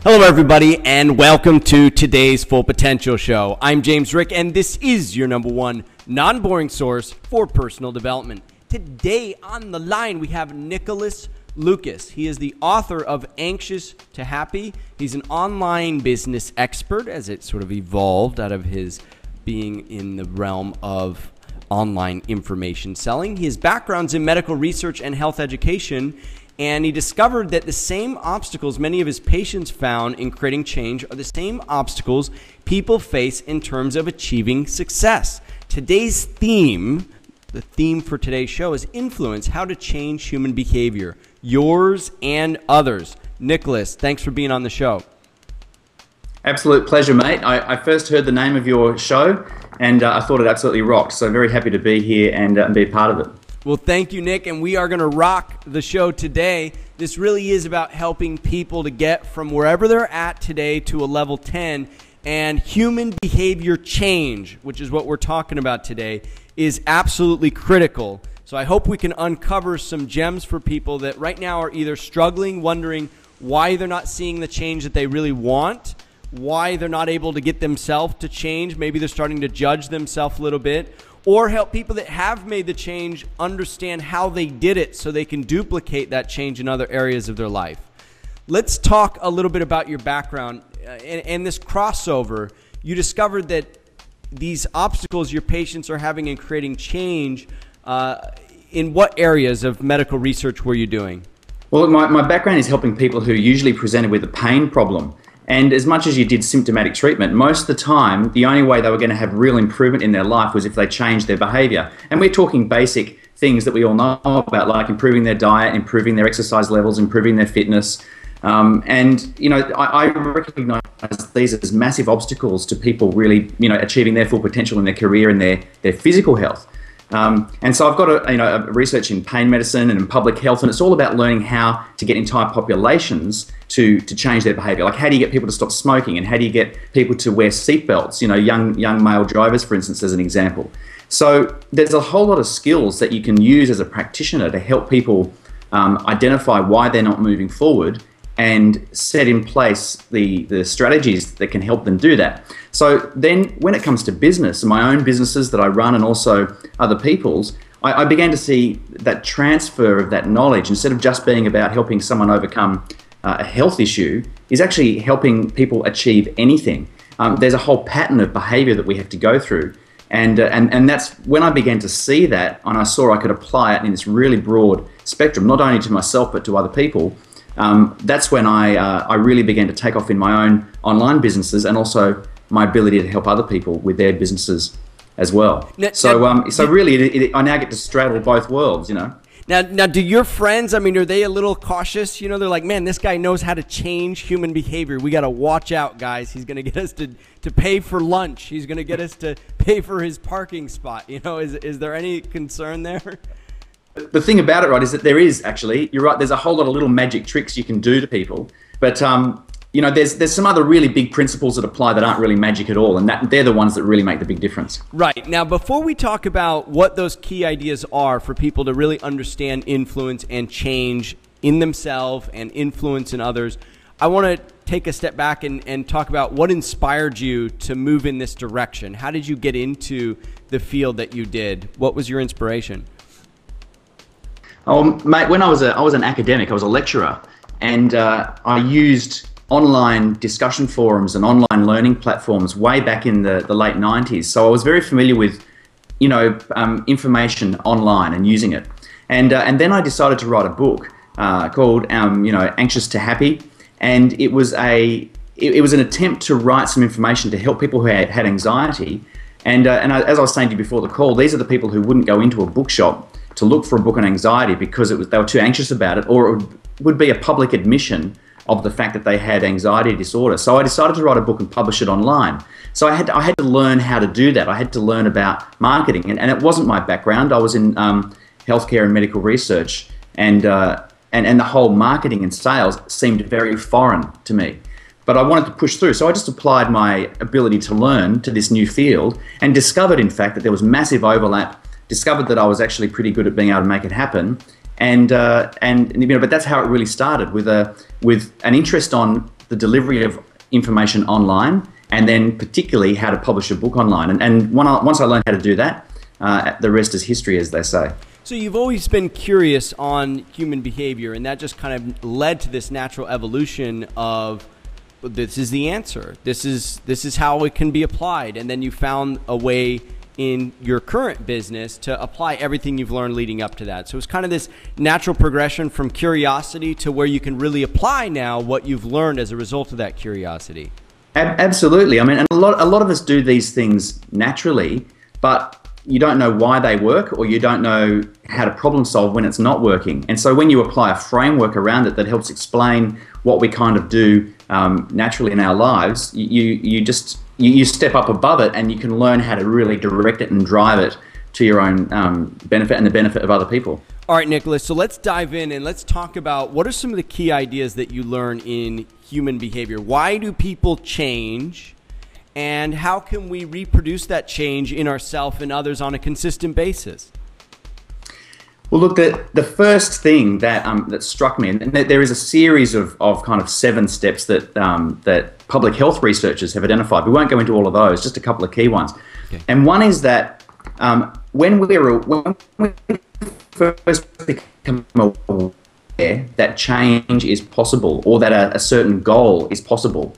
Hello, everybody, and welcome to today's Full Potential Show. I'm James Rick, and this is your number one non-boring source for personal development. Today on the line, we have Nic Lucas. He is the author of Anxious to Happy. He's an online business expert as it sort of evolved out of his being in the realm of online information selling. His background's in medical research and health education, and he discovered that the same obstacles many of his patients found in creating change are the same obstacles people face in terms of achieving success. Today's theme, the theme for today's show, is influence, how to change human behavior, yours and others. Nicholas, thanks for being on the show. Absolute pleasure, mate. I first heard the name of your show, and I thought it absolutely rocked. So very happy to be here and be a part of it. Well, thank you, Nick, and we are going to rock the show today. This really is about helping people to get from wherever they're at today to a level 10, and human behavior change, which is what we're talking about today, is absolutely critical. So I hope we can uncover some gems for people that right now are either struggling, wondering why they're not seeing the change that they really want, why they're not able to get themselves to change. Maybe they're starting to judge themselves a little bit, or help people that have made the change understand how they did it so they can duplicate that change in other areas of their life. Let's talk a little bit about your background and this crossover. You discovered that these obstacles your patients are having in creating change, in what areas of medical research were you doing? Well, my background is helping people who usually presented with a pain problem. And as much as you did symptomatic treatment, most of the time, the only way they were going to have real improvement in their life was if they changed their behavior. And we're talking basic things that we all know about, like improving their diet, improving their exercise levels, improving their fitness. And, you know, I recognize these as massive obstacles to people really, you know, achieving their full potential in their career and their physical health. And so I've got a research in pain medicine and in public health, and it's all about learning how to get entire populations to change their behavior. Like, how do you get people to stop smoking, and how do you get people to wear seatbelts? You know, young male drivers, for instance, as an example. So there's a whole lot of skills that you can use as a practitioner to help people identify why they're not moving forward and set in place the strategies that can help them do that. So then when it comes to business, my own businesses that I run and also other people's, I began to see that transfer of that knowledge, instead of just being about helping someone overcome a health issue, is actually helping people achieve anything. There's a whole pattern of behavior that we have to go through. And that's when I began to see that, and I saw I could apply it in this really broad spectrum, not only to myself but to other people. That's when I really began to take off in my own online businesses, and also my ability to help other people with their businesses as well. So really, I now get to straddle both worlds, you know. Now, do your friends, I mean, are they a little cautious? You know, they're like, man, this guy knows how to change human behavior. We got to watch out, guys. He's going to get us to pay for lunch. He's going to get us to pay for his parking spot. You know, is there any concern there? The thing about it, right, is that there is actually, you're right, there's a whole lot of little magic tricks you can do to people. But, you know, there's some other really big principles that apply that aren't really magic at all, and they're the ones that really make the big difference. Right. Now, before we talk about what those key ideas are for people to really understand influence and change in themselves and influence in others, I want to take a step back and talk about what inspired you to move in this direction. How did you get into the field that you did? What was your inspiration? Oh, mate, when I was an academic, I was a lecturer, and I used online discussion forums and online learning platforms way back in the late 90s. So I was very familiar with, you know, information online and using it. And then I decided to write a book called, you know, Anxious to Happy, and it was an attempt to write some information to help people who had anxiety. And as I was saying to you before the call, these are the people who wouldn't go into a bookshop to look for a book on anxiety because they were too anxious about it, or it would be a public admission of the fact that they had anxiety disorder. So I decided to write a book and publish it online. So I had to learn how to do that. I had to learn about marketing, and it wasn't my background. I was in healthcare and medical research, and the whole marketing and sales seemed very foreign to me. But I wanted to push through, so I just applied my ability to learn to this new field, and discovered, in fact, that there was massive overlap. Discovered that I was actually pretty good at being able to make it happen, and you know, but that's how it really started, with an interest on the delivery of information online, and then particularly how to publish a book online. And once I learned how to do that, the rest is history, as they say. So you've always been curious on human behavior, and that just kind of led to this natural evolution of, this is the answer. This is how it can be applied. And then you found a way in your current business to apply everything you've learned leading up to that. So it's kind of this natural progression from curiosity to where you can really apply now what you've learned as a result of that curiosity. Absolutely. I mean, and a lot of us do these things naturally, but you don't know why they work, or you don't know how to problem solve when it's not working. And so when you apply a framework around it that helps explain what we kind of do naturally in our lives, you step up above it, and you can learn how to really direct it and drive it to your own benefit and the benefit of other people. All right, Nicholas, so let's dive in and let's talk about what are some of the key ideas that you learn in human behavior. Why do people change, and how can we reproduce that change in ourselves and others on a consistent basis? Well, look, the first thing that struck me, and there is a series of kind of 7 steps that public health researchers have identified. We won't go into all of those, just a couple of key ones. Okay. And one is that when we first become aware that change is possible, or that a certain goal is possible,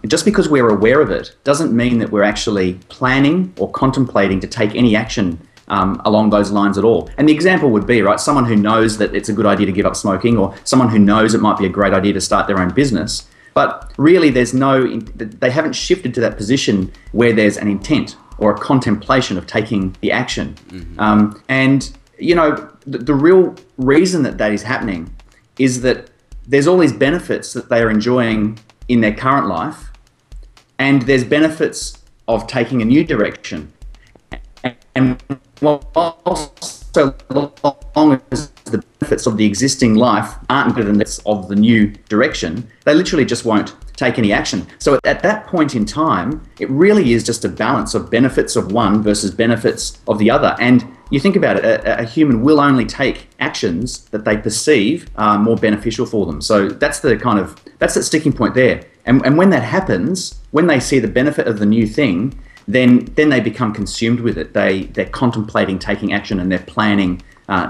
just because we're aware of it doesn't mean that we're actually planning or contemplating to take any action along those lines at all. And the example would be, right, someone who knows that it's a good idea to give up smoking, or someone who knows it might be a great idea to start their own business, but really they haven't shifted to that position where there's an intent or a contemplation of taking the action. Mm-hmm. And you know, the real reason that is happening is that there's all these benefits that they are enjoying in their current life, and there's benefits of taking a new direction. And so long as the benefits of the existing life aren't better than the of the new direction, they literally just won't take any action. So at that point in time, it really is just a balance of benefits of one versus benefits of the other. And you think about it, a human will only take actions that they perceive are more beneficial for them. So that's the sticking point there. And when that happens, when they see the benefit of the new thing, then they become consumed with it. They're contemplating taking action, and they're planning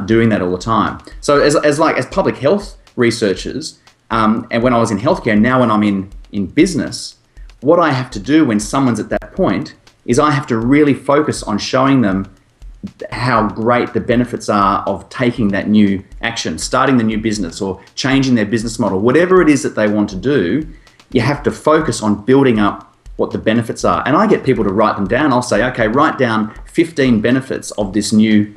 doing that all the time. So as public health researchers, and when I was in healthcare, now when I'm in business, what I have to do when someone's at that point is I have to really focus on showing them how great the benefits are of taking that new action, starting the new business, or changing their business model. Whatever it is that they want to do, you have to focus on building up what the benefits are. And I get people to write them down. I'll say, okay, write down 15 benefits of this new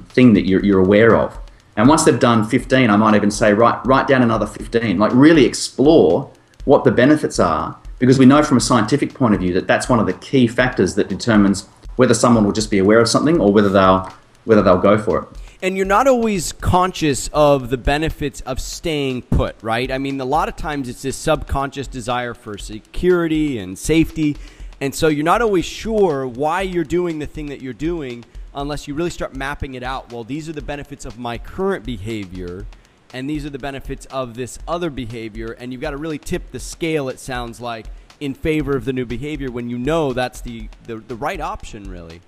thing that you're aware of. And once they've done 15, I might even say, write down another 15. Like, really explore what the benefits are, because we know from a scientific point of view that that's one of the key factors that determines whether someone will just be aware of something or whether they'll go for it. And you're not always conscious of the benefits of staying put, right? I mean, a lot of times it's this subconscious desire for security and safety. And so you're not always sure why you're doing the thing that you're doing unless you really start mapping it out. Well, these are the benefits of my current behavior, and these are the benefits of this other behavior. And you've got to really tip the scale, it sounds like, in favor of the new behavior when you know that's the right option, really.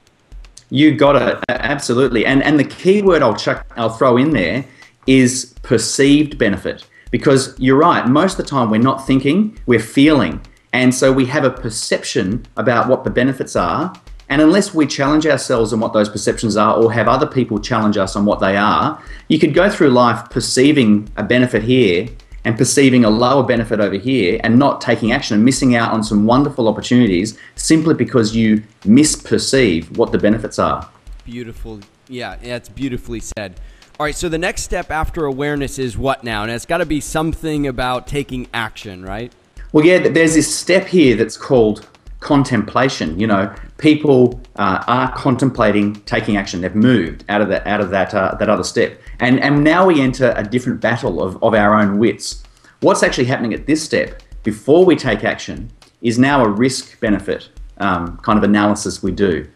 You got it, absolutely. And the key word I'll throw in there is perceived benefit, because you're right, most of the time we're not thinking, we're feeling. And so we have a perception about what the benefits are, and unless we challenge ourselves on what those perceptions are, or have other people challenge us on what they are, you could go through life perceiving a benefit here and perceiving a lower benefit over here, and not taking action and missing out on some wonderful opportunities simply because you misperceive what the benefits are. Beautiful. Yeah, that's beautifully said. All right, so the next step after awareness is what now? And it's got to be something about taking action, right? Well, yeah, there's this step here that's called contemplation. You know, people are contemplating taking action. They've moved out of that other step, and now we enter a different battle of our own wits. What's actually happening at this step before we take action is now a risk-benefit kind of analysis we do.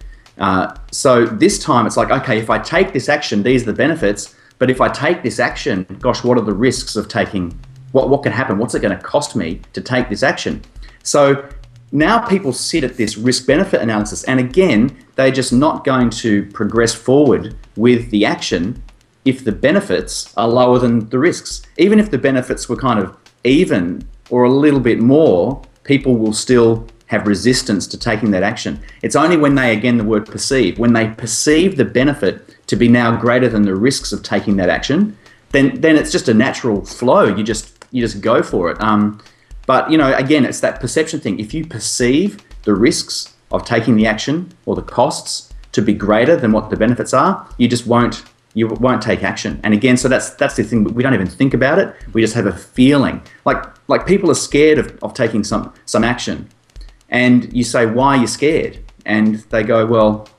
So this time it's like, okay, if I take this action, these are the benefits. But if I take this action, gosh, what are the risks of taking What can happen? What's it going to cost me to take this action? So now people sit at this risk-benefit analysis, and again, they're just not going to progress forward with the action if the benefits are lower than the risks. Even if the benefits were kind of even or a little bit more, people will still have resistance to taking that action. It's only when they, again, the word perceive, when they perceive the benefit to be now greater than the risks of taking that action, then it's just a natural flow. You just go for it. But, you know, again, it's that perception thing. If you perceive the risks of taking the action or the costs to be greater than what the benefits are, you won't take action. And again, so that's the thing. We don't even think about it. We just have a feeling. Like people are scared of taking some action. And you say, why are you scared? And they go, well,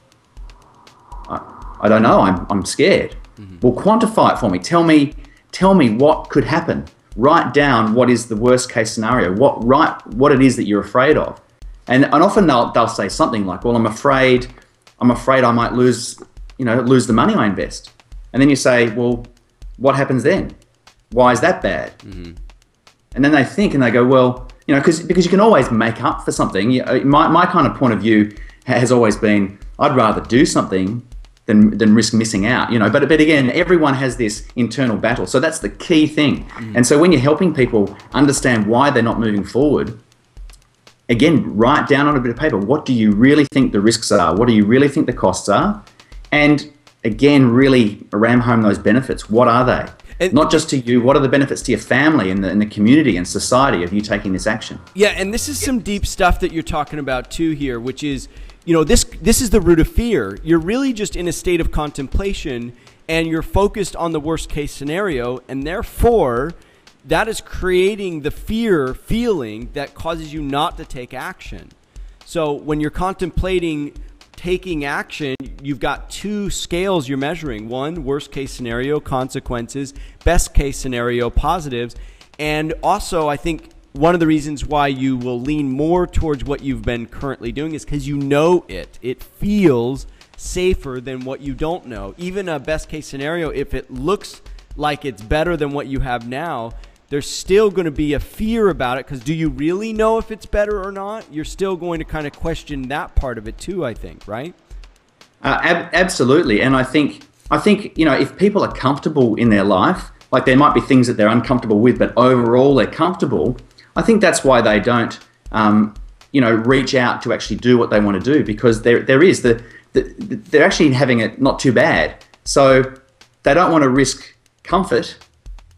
I don't know. I'm scared. Mm-hmm. Well, quantify it for me. Tell me what could happen. Write down what is the worst case scenario. What it is that you're afraid of. And often they'll say something like, well, I'm afraid I might lose the money I invest. And then you say, well, what happens then? Why is that bad? Mm-hmm. And then they think and they go, well, you know, because you can always make up for something. My kind of point of view has always been, I'd rather do something than risk missing out, you know. But again, everyone has this internal battle. So that's the key thing. Mm. And so when you're helping people understand why they're not moving forward, again, write down on a bit of paper, what do you really think the risks are? What do you really think the costs are? And again, really ram home those benefits. What are they? Not just to you, what are the benefits to your family and the community and society of you taking this action? Yeah, and this is some deep stuff that you're talking about too here, which is, you know, this is the root of fear. You're really just in a state of contemplation and you're focused on the worst case scenario, and therefore that is creating the fear feeling that causes you not to take action. So when you're contemplating taking action, you've got two scales you're measuring. One, worst case scenario, consequences, best case scenario, positives. And also, I think one of the reasons why you will lean more towards what you've been currently doing is because you know it. It feels safer than what you don't know. Even a best case scenario, if it looks like it's better than what you have now, there's still going to be a fear about it, because do you really know if it's better or not? You're still going to kind of question that part of it too, I think, right? Absolutely. And I think, you know, if people are comfortable in their life, like there might be things that they're uncomfortable with, but overall they're comfortable, I think that's why they don't, you know, reach out to actually do what they want to do, because they're actually having it not too bad. So they don't want to risk comfort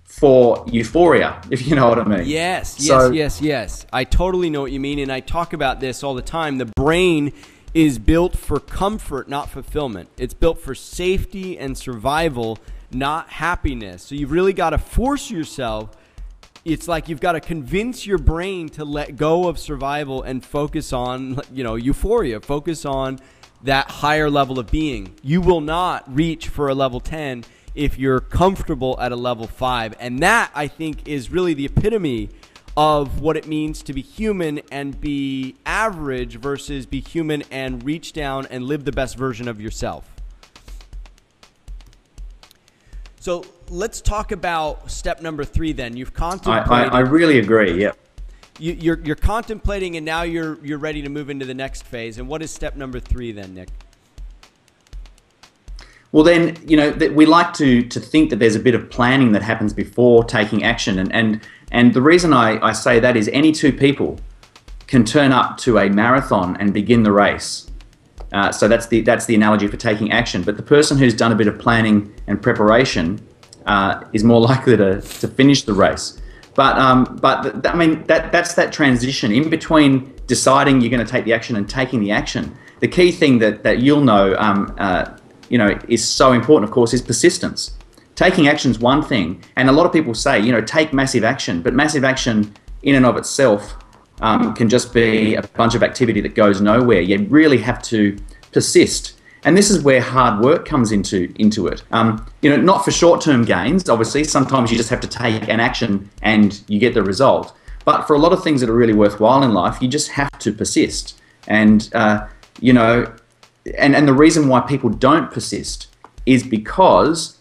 for euphoria, if you know what I mean. Yes. I totally know what you mean, and I talk about this all the time. The brain is built for comfort, not fulfillment. It's built for safety and survival, not happiness. So you've really got to force yourself. It's like you've got to convince your brain to let go of survival and focus on, you know, euphoria, focus on that higher level of being. You will not reach for a level 10 if you're comfortable at a level 5. And that, I think, is really the epitome of what it means to be human and be average versus be human and reach down and live the best version of yourself. So let's talk about step number 3 then. You've contemplated. I really agree, yeah. You're contemplating, and now you're ready to move into the next phase. And what is step number 3 then, Nic? Well, then, you know, we like to think that there's a bit of planning that happens before taking action. And the reason I say that is any two people can turn up to a marathon and begin the race. So that's the analogy for taking action. But the person who's done a bit of planning and preparation is more likely to finish the race. But I mean, that's that transition in between deciding you're going to take the action and taking the action. The key thing that you'll know, you know, is so important, of course, is persistence. Taking action is one thing, and a lot of people say, you know, take massive action, but massive action in and of itself can just be a bunch of activity that goes nowhere. You really have to persist. And this is where hard work comes into it. You know, not for short-term gains, obviously. Sometimes you just have to take an action and you get the result. But for a lot of things that are really worthwhile in life, you just have to persist. And, you know, and the reason why people don't persist is because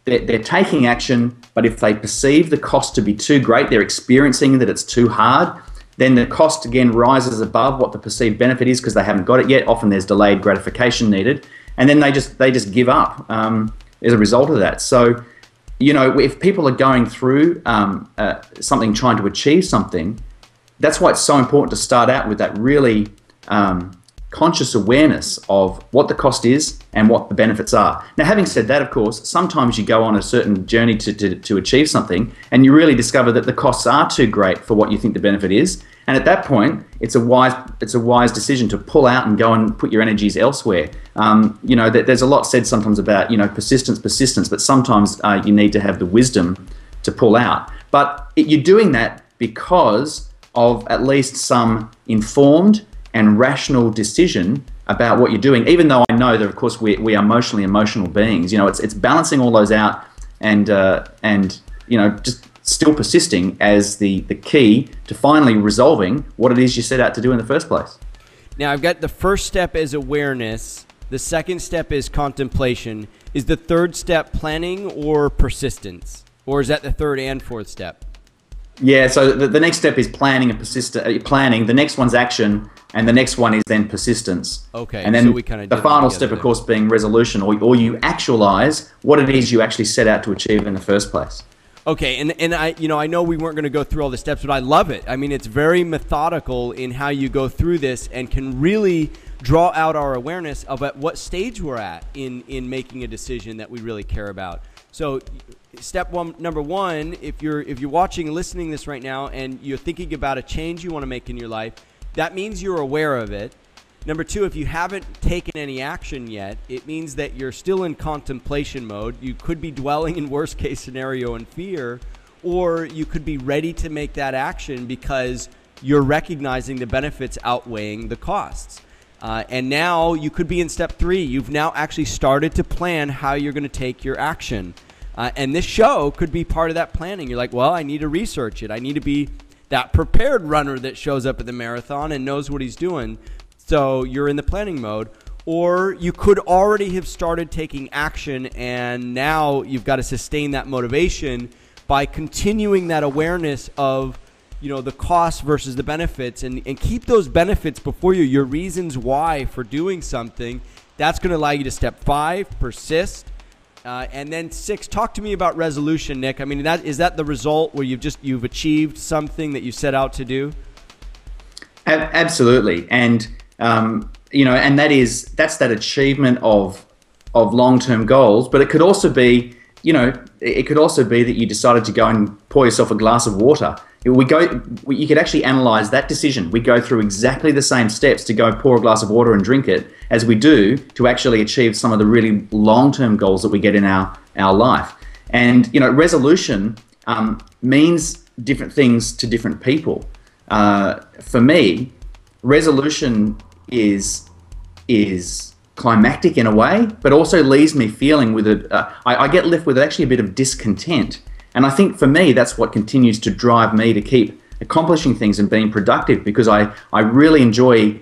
they're taking action, But if they perceive the cost to be too great, they're experiencing that it's too hard, then the cost again rises above what the perceived benefit is because they haven't got it yet. Often there's delayed gratification needed, and then they just give up as a result of that. So, if people are going through something, trying to achieve something, that's why it's so important to start out with that really conscious awareness of what the cost is and what the benefits are. Now, having said that, of course, sometimes you go on a certain journey to achieve something and you really discover that the costs are too great for what you think the benefit is. And at that point, it's a wise decision to pull out and go and put your energies elsewhere. There's a lot said sometimes about, persistence, but sometimes you need to have the wisdom to pull out. But you're doing that because of at least some informed and rational decision about what you're doing, even though I know that, of course, we are emotional beings. It's balancing all those out and just still persisting as the key to finally resolving what it is you set out to do in the first place. Now, I've got the first step is awareness. The second step is contemplation. Is the third step planning or persistence? Or is that the third and fourth step? Yeah, so the next step is planning and planning. The next one's action, and the next one is then persistence. Okay, and then so we kind of the final step, of course, being resolution, or you actualize what it is you actually set out to achieve in the first place. Okay, and I know we weren't going to go through all the steps, but I love it. I mean, it's very methodical in how you go through this and can really draw out our awareness of at what stage we're at in making a decision that we really care about. So number one, if you're watching and listening to this right now and you're thinking about a change you want to make in your life, that means you're aware of it. Number two, if you haven't taken any action yet, it means that you're still in contemplation mode. You could be dwelling in worst case scenario in fear, or you could be ready to make that action because you're recognizing the benefits outweighing the costs. And now you could be in step three. You've now actually started to plan how you're going to take your action. And this show could be part of that planning. You're like, well, I need to research it. I need to be that prepared runner that shows up at the marathon and knows what he's doing. So you're in the planning mode. Or you could already have started taking action, and now you've got to sustain that motivation by continuing that awareness of the costs versus the benefits, and keep those benefits before you, your reasons why for doing something. That's going to allow you to step 5, persist. And then 6, talk to me about resolution, Nick. I mean, is that the result where you've achieved something that you set out to do? Absolutely. And, and that's that achievement of long-term goals, but it could also be, that you decided to go and pour yourself a glass of water. You could actually analyze that decision. We go through exactly the same steps to go pour a glass of water and drink it as we do to actually achieve some of the really long-term goals that we get in our life. And, resolution means different things to different people. For me, resolution is climactic in a way, but also leaves me feeling I get left with actually a bit of discontent. And I think for me, that's what continues to drive me to keep accomplishing things and being productive, because I really enjoy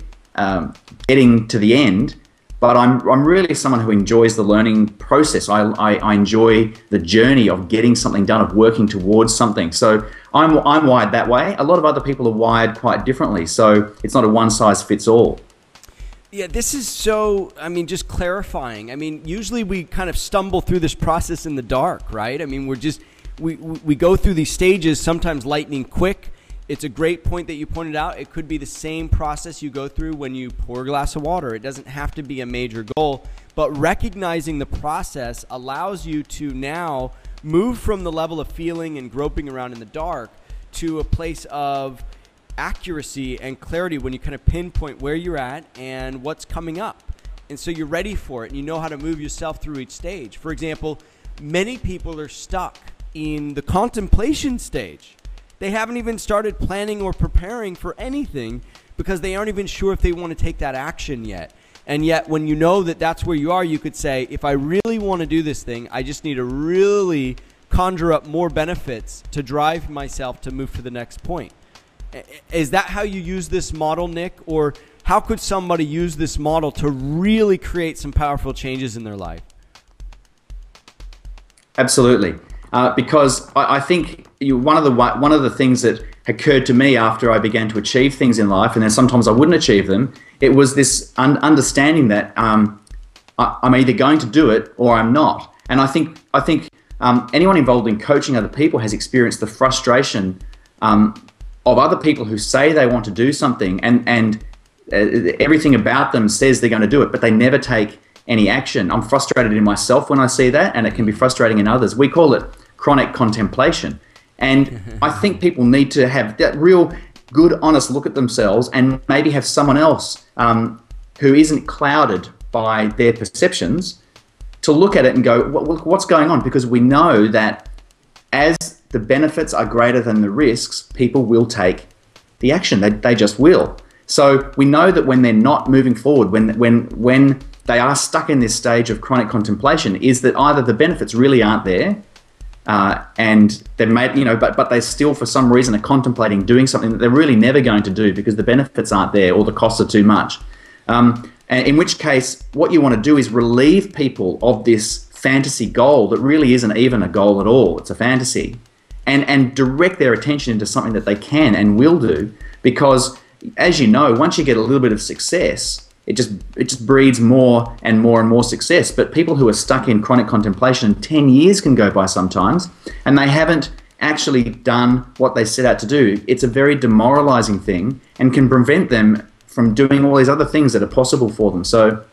getting to the end, but I'm really someone who enjoys the learning process. I enjoy the journey of getting something done, of working towards something. So I'm wired that way. A lot of other people are wired quite differently. So it's not a one-size-fits-all. Yeah, this is just clarifying. I mean, usually we kind of stumble through this process in the dark, right? I mean, we go through these stages, sometimes lightning quick. It's a great point that you pointed out. It could be the same process you go through when you pour a glass of water. It doesn't have to be a major goal, but recognizing the process allows you to now move from the level of feeling and groping around in the dark to a place of accuracy and clarity when you kind of pinpoint where you're at and what's coming up. And so you're ready for it and you know how to move yourself through each stage. For example, many people are stuck in the contemplation stage. They haven't even started planning or preparing for anything because they aren't even sure if they want to take that action yet. And yet when you know that that's where you are, you could say, if I really want to do this thing, I just need to really conjure up more benefits to drive myself to move to the next point. Is that how you use this model, Nick? Or how could somebody use this model to really create some powerful changes in their life? Absolutely. because I think one of the things that occurred to me after I began to achieve things in life, and then sometimes I wouldn't achieve them, it was this understanding that I'm either going to do it or I'm not. And I think anyone involved in coaching other people has experienced the frustration of other people who say they want to do something and everything about them says they're going to do it, but they never take any action. I'm frustrated in myself when I see that, and it can be frustrating in others. We call it chronic contemplation. And I think people need to have that real good, honest look at themselves and maybe have someone else who isn't clouded by their perceptions to look at it and go, what's going on? Because we know that as the benefits are greater than the risks, people will take the action. They just will. So we know that when they're not moving forward, when they are stuck in this stage of chronic contemplation, is that either the benefits really aren't there, and they've made, but they still for some reason are contemplating doing something that they're really never going to do because the benefits aren't there or the costs are too much. And in which case, what you want to do is relieve people of this fantasy goal that really isn't even a goal at all. It's a fantasy, and direct their attention into something that they can and will do, because as you know, once you get a little bit of success, it just breeds more and more and more success. But people who are stuck in chronic contemplation, 10 years can go by sometimes, and they haven't actually done what they set out to do. It's a very demoralizing thing and can prevent them from doing all these other things that are possible for them. So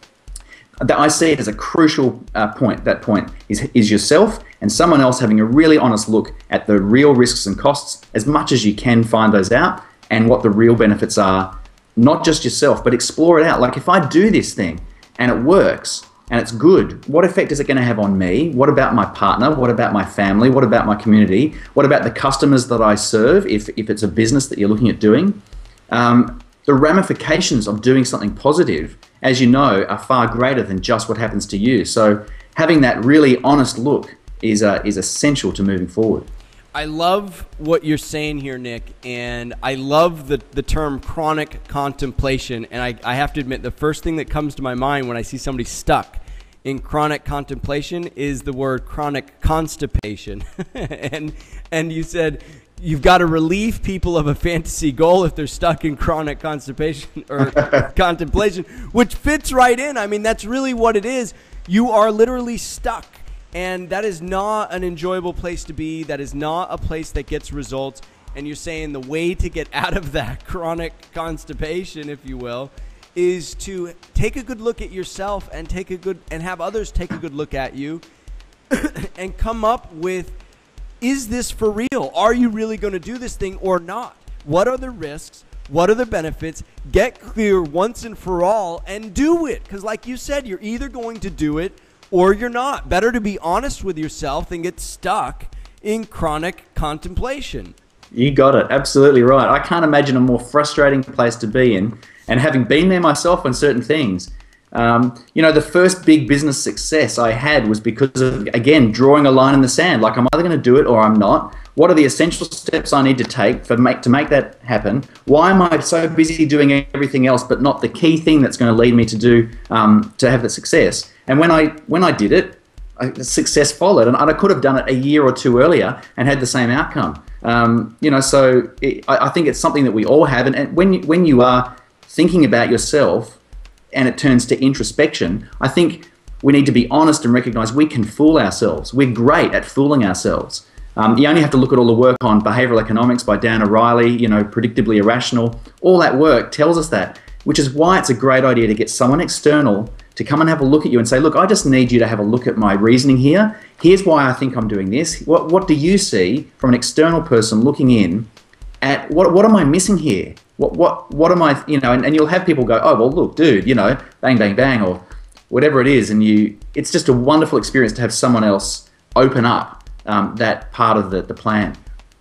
I see it as a crucial point. That point is yourself and someone else having a really honest look at the real risks and costs, as much as you can find those out, and what the real benefits are. Not just yourself, but explore it out. Like, if I do this thing and it works and it's good, what effect is it going to have on me? What about my partner? What about my family? What about my community? What about the customers that I serve if it's a business that you're looking at doing? The ramifications of doing something positive, as you know, are far greater than just what happens to you. So having that really honest look is essential to moving forward. I love what you're saying here, Nic, and I love the term chronic contemplation. And I have to admit, the first thing that comes to my mind when I see somebody stuck in chronic contemplation is the word chronic constipation. and you said you've got to relieve people of a fantasy goal if they're stuck in chronic constipation or contemplation, which fits right in. I mean, that's really what it is. You are literally stuck. And that is not an enjoyable place to be. That is not a place that gets results. And you're saying the way to get out of that chronic constipation, if you will, is to take a good look at yourself and have others take a good look at you and come up with, is this for real? Are you really going to do this thing or not? What are the risks? What are the benefits? Get clear once and for all and do it. Because like you said, you're either going to do it or you're not. Better to be honest with yourself than get stuck in chronic contemplation. You got it. Absolutely right. I can't imagine a more frustrating place to be in. And having been there myself on certain things, the first big business success I had was because of, again, drawing a line in the sand. Like, I'm either going to do it or I'm not. What are the essential steps I need to take to make that happen? Why am I so busy doing everything else but not the key thing that's going to lead me to have the success? And when I did it, success followed, and I could have done it a year or two earlier and had the same outcome. So I think it's something that we all have. And when you are thinking about yourself and it turns to introspection, I think we need to be honest and recognize we can fool ourselves. We're great at fooling ourselves. You only have to look at all the work on behavioral economics by Dan O'Reilly, Predictably Irrational. All that work tells us that, which is why it's a great idea to get someone external to come and have a look at you and say, look, I just need you to have a look at my reasoning here. Here's why I think I'm doing this. What do you see from an external person looking in at what am I missing here? What am I, and you'll have people go, oh, well, look, dude, bang, bang, bang, or whatever it is. And it's just a wonderful experience to have someone else open up that part of the plan.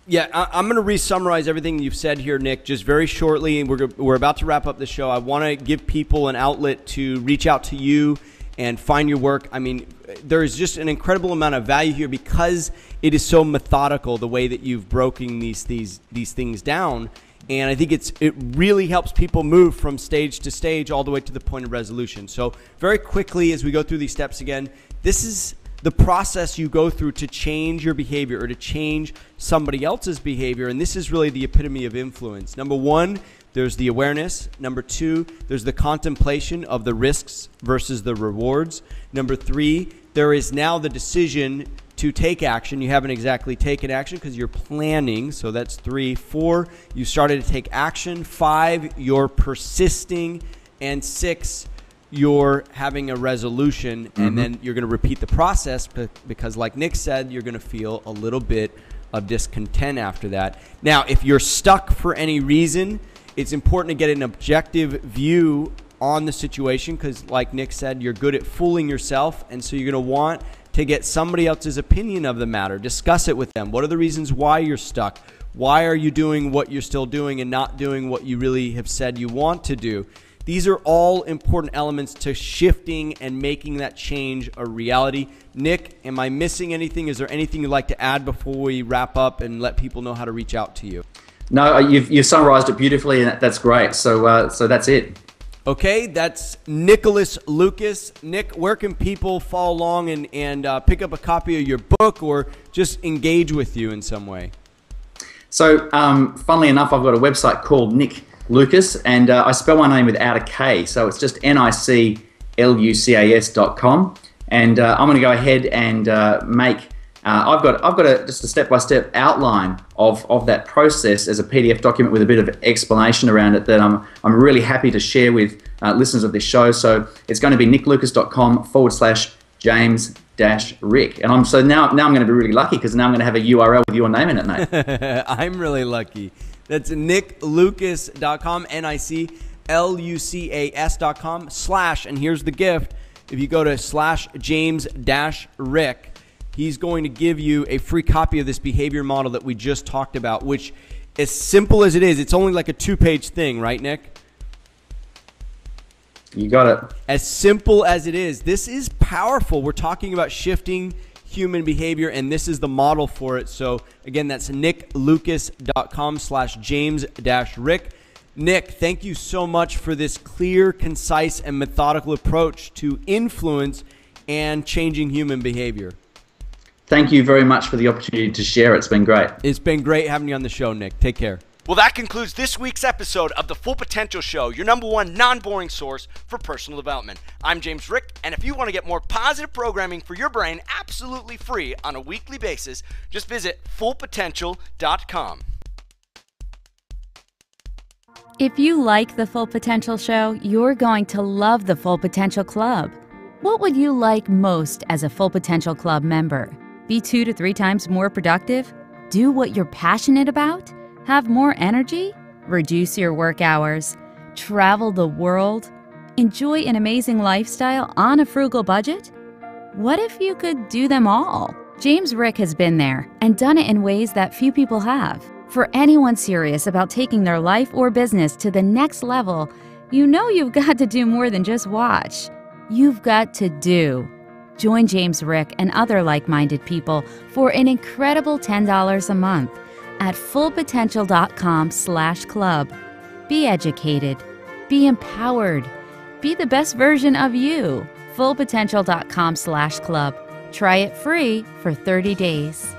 Yeah, I'm going to re-summarize everything you've said here, Nic, just very shortly. We're about to wrap up the show. I want to give people an outlet to reach out to you and find your work. I mean, there is just an incredible amount of value here because it is so methodical, the way that you've broken these things down. And I think it really helps people move from stage to stage all the way to the point of resolution. So very quickly, as we go through these steps again, this is the process you go through to change your behavior or to change somebody else's behavior. And this is really the epitome of influence. Number one, there's the awareness. Number two, there's the contemplation of the risks versus the rewards. Number three, there is now the decision to take action. You haven't exactly taken action because you're planning. So that's 3. 4, you started to take action. 5, you're persisting. And 6, you're having a resolution. And then you're going to repeat the process because, like Nic said, you're going to feel a little bit of discontent after that. Now, if you're stuck for any reason, it's important to get an objective view on the situation because, like Nic said, you're good at fooling yourself. And so you're going to want to get somebody else's opinion of the matter. Discuss it with them. What are the reasons why you're stuck? Why are you doing what you're still doing and not doing what you really have said you want to do? These are all important elements to shifting and making that change a reality. Nic, am I missing anything? Is there anything you'd like to add before we wrap up and let people know how to reach out to you? No, you've summarized it beautifully, and that's great. So that's it. Okay, that's Nicholas Lucas. Nic, where can people follow along and pick up a copy of your book or just engage with you in some way? So, funnily enough, I've got a website called Nic Lucas, and I spell my name without a K, so it's just NICLUCAS.com. And I'm going to go ahead and make. I've got just a step-by-step outline of that process as a PDF document with a bit of explanation around it that I'm really happy to share with listeners of this show. So it's going to be niclucas.com/James-Rick. And now I'm going to be really lucky because now I'm going to have a URL with your name in it, mate. I'm really lucky. That's niclucas.com, NICLUCAS.com / and here's the gift. If you go to /James-Rick, he's going to give you a free copy of this behavior model that we just talked about, which, as simple as it is, it's only like a 2-page thing, right, Nic? You got it. As simple as it is, this is powerful. We're talking about shifting human behavior, and this is the model for it. So, again, that's niclucas.com /James-Rick. Nic, thank you so much for this clear, concise, and methodical approach to influence and changing human behavior. Thank you very much for the opportunity to share. It's been great. It's been great having you on the show, Nic. Take care. Well, that concludes this week's episode of The Full Potential Show, your #1 non-boring source for personal development. I'm James Rick, and if you want to get more positive programming for your brain absolutely free on a weekly basis, just visit fullpotential.com. If you like The Full Potential Show, you're going to love the Full Potential Club. What would you like most as a Full Potential Club member? Be 2 to 3 times more productive? Do what you're passionate about? Have more energy? Reduce your work hours? Travel the world? Enjoy an amazing lifestyle on a frugal budget? What if you could do them all? James Rick has been there and done it in ways that few people have. For anyone serious about taking their life or business to the next level, you know you've got to do more than just watch. You've got to do. Join James Rick and other like-minded people for an incredible $10 a month at fullpotential.com/club. Be educated. Be empowered. Be the best version of you. fullpotential.com/club. Try it free for 30 days.